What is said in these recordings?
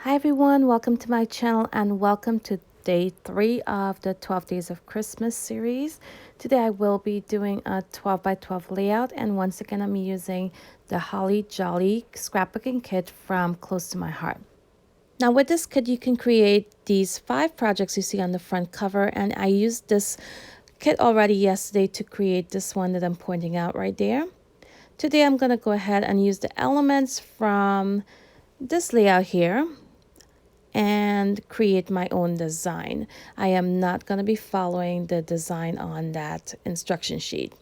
Hi everyone, welcome to my channel and welcome to day 3 of the 12 Days of Christmas series. Today I will be doing a 12 by 12 layout, and once again I'm using the Holly Jolly scrapbooking kit from Close to My Heart. Now with this kit you can create these 5 projects you see on the front cover, and I used this kit already yesterday to create this one that I'm pointing out right there. Today I'm going to go ahead and use the elements from this layout here and create my own design. I am not going to be following the design on that instruction sheet.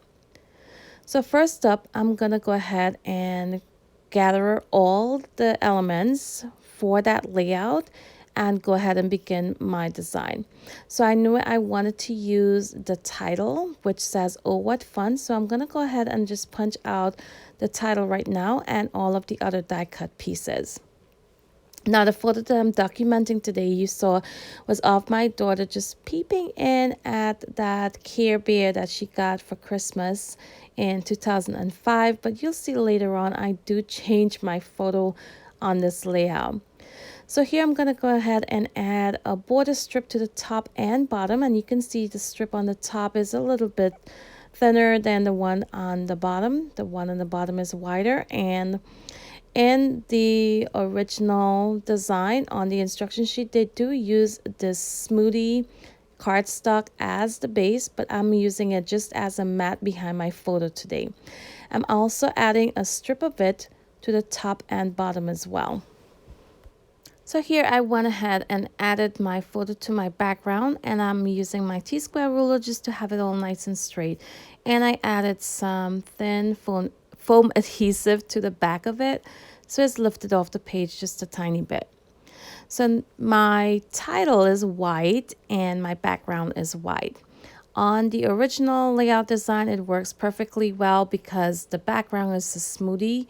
So first up, I'm going to go ahead and gather all the elements for that layout and go ahead and begin my design. So I knew I wanted to use the title, which says, "Oh, what fun." So I'm going to go ahead and just punch out the title right now and all of the other die cut pieces. Now, the photo that I'm documenting today you saw was of my daughter just peeping in at that Care Bear that she got for Christmas in 2005. But you'll see later on I do change my photo on this layout. So here I'm going to go ahead and add a border strip to the top and bottom. And you can see the strip on the top is a little bit thinner than the one on the bottom. The one on the bottom is wider, and in the original design on the instruction sheet, they do use this smoothie cardstock as the base, but I'm using it just as a mat behind my photo today. I'm also adding a strip of it to the top and bottom as well. So here I went ahead and added my photo to my background, and I'm using my T-square ruler just to have it all nice and straight. And I added some thin foam adhesive to the back of it, so it's lifted off the page just a tiny bit. So my title is white and my background is white. On the original layout design, it works perfectly well because the background is a smoothie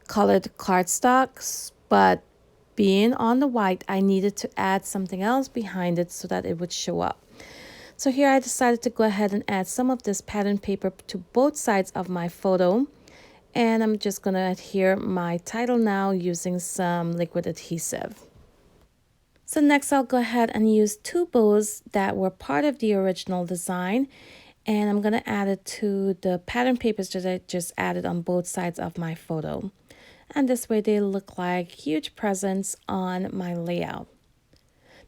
colored cardstock, but being on the white, I needed to add something else behind it so that it would show up. So here I decided to go ahead and add some of this pattern paper to both sides of my photo. And I'm just going to adhere my title now using some liquid adhesive. So next I'll go ahead and use 2 bows that were part of the original design. And I'm going to add it to the pattern papers that I just added on both sides of my photo. And this way they look like huge presents on my layout.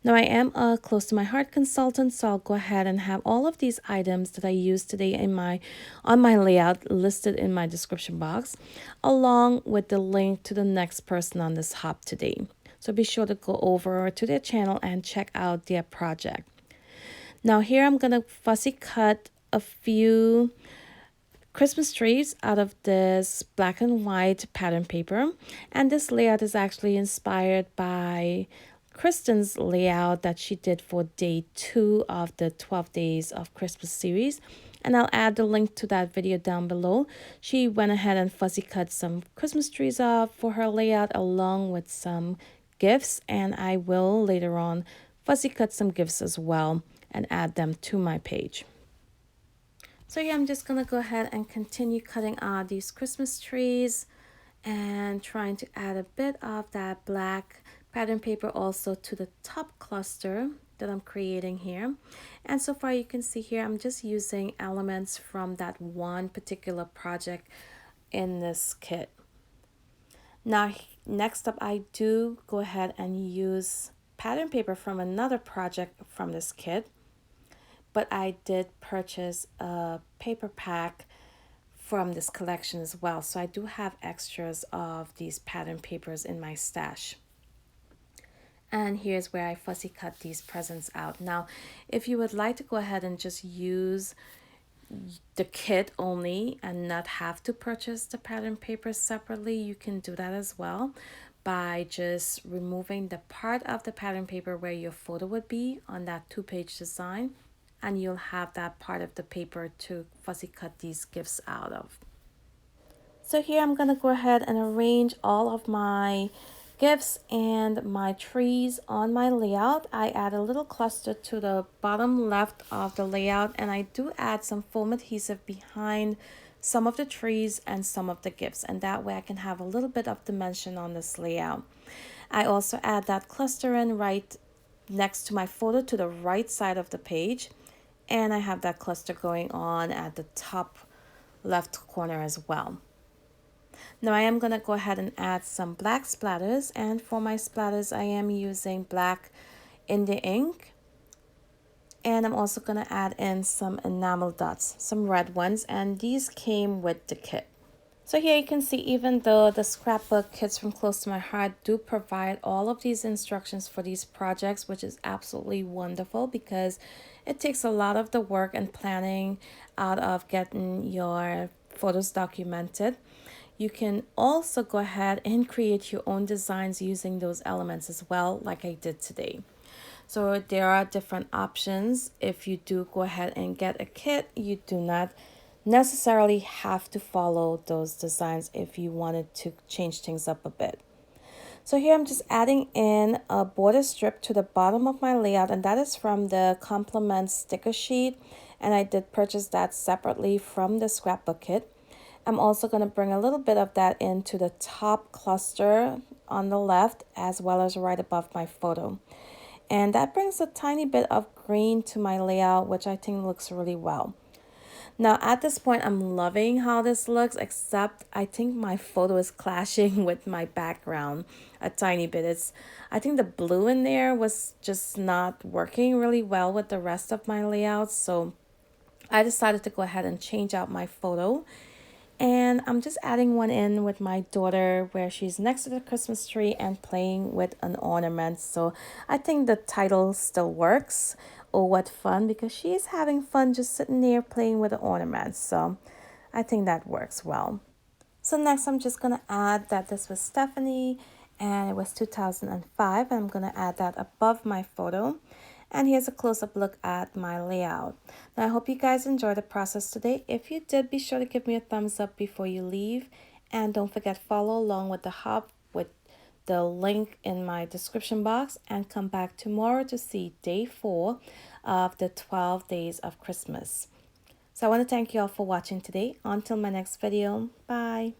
Now I am a Close to My Heart consultant, so I'll go ahead and have all of these items that I used today on my layout listed in my description box, along with the link to the next person on this hop today. So be sure to go over to their channel and check out their project. Now here I'm going to fussy cut a few Christmas trees out of this black and white pattern paper, and this layout is actually inspired by Kristen's layout that she did for day 2 of the 12 Days of Christmas series, and I'll add the link to that video down below. She went ahead and fussy cut some Christmas trees off for her layout along with some gifts, and I will later on fussy cut some gifts as well and add them to my page. So yeah, I'm just gonna go ahead and continue cutting out these Christmas trees and trying to add a bit of that black pattern paper also to the top cluster that I'm creating here. And so far you can see here I'm just using elements from that one particular project in this kit. Now next up, I do go ahead and use pattern paper from another project from this kit, but I did purchase a paper pack from this collection as well. So I do have extras of these pattern papers in my stash. And here's where I fussy cut these presents out. Now, if you would like to go ahead and just use the kit only and not have to purchase the pattern paper separately, you can do that as well by just removing the part of the pattern paper where your photo would be on that 2-page design, and you'll have that part of the paper to fussy cut these gifts out of. So here I'm going to go ahead and arrange all of my gifts and my trees on my layout. I add a little cluster to the bottom left of the layout, and I do add some foam adhesive behind some of the trees and some of the gifts, and that way I can have a little bit of dimension on this layout. I also add that cluster in right next to my photo to the right side of the page. And I have that cluster going on at the top left corner as well. Now I am going to go ahead and add some black splatters, and for my splatters I am using black in the ink, and I'm also going to add in some enamel dots, some red ones, and these came with the kit. So here you can see, even though the scrapbook Kits from Close to My Heart do provide all of these instructions for these projects, which is absolutely wonderful because it takes a lot of the work and planning out of getting your photos documented. You can also go ahead and create your own designs using those elements as well, like I did today. So there are different options. If you do go ahead and get a kit, you do not necessarily have to follow those designs if you wanted to change things up a bit. So here I'm just adding in a border strip to the bottom of my layout, and that is from the complement sticker sheet, and I did purchase that separately from the scrapbook kit. I'm also going to bring a little bit of that into the top cluster on the left as well as right above my photo. And that brings a tiny bit of green to my layout, which I think looks really well. Now at this point, I'm loving how this looks, except I think my photo is clashing with my background a tiny bit. I think the blue in there was just not working really well with the rest of my layout. So I decided to go ahead and change out my photo. And I'm just adding one in with my daughter where she's next to the Christmas tree and playing with an ornament. So I think the title still works. Oh, what fun, because she's having fun just sitting there playing with the ornaments. So I think that works well. So next I'm just going to add that this was Stephanie and it was 2005. I'm going to add that above my photo. And here's a close-up look at my layout. Now I hope you guys enjoyed the process today. If you did, be sure to give me a thumbs up before you leave. And don't forget, follow along with the hub with the link in my description box, and come back tomorrow to see day 4 of the 12 days of Christmas. So I want to thank you all for watching today. Until my next video, bye.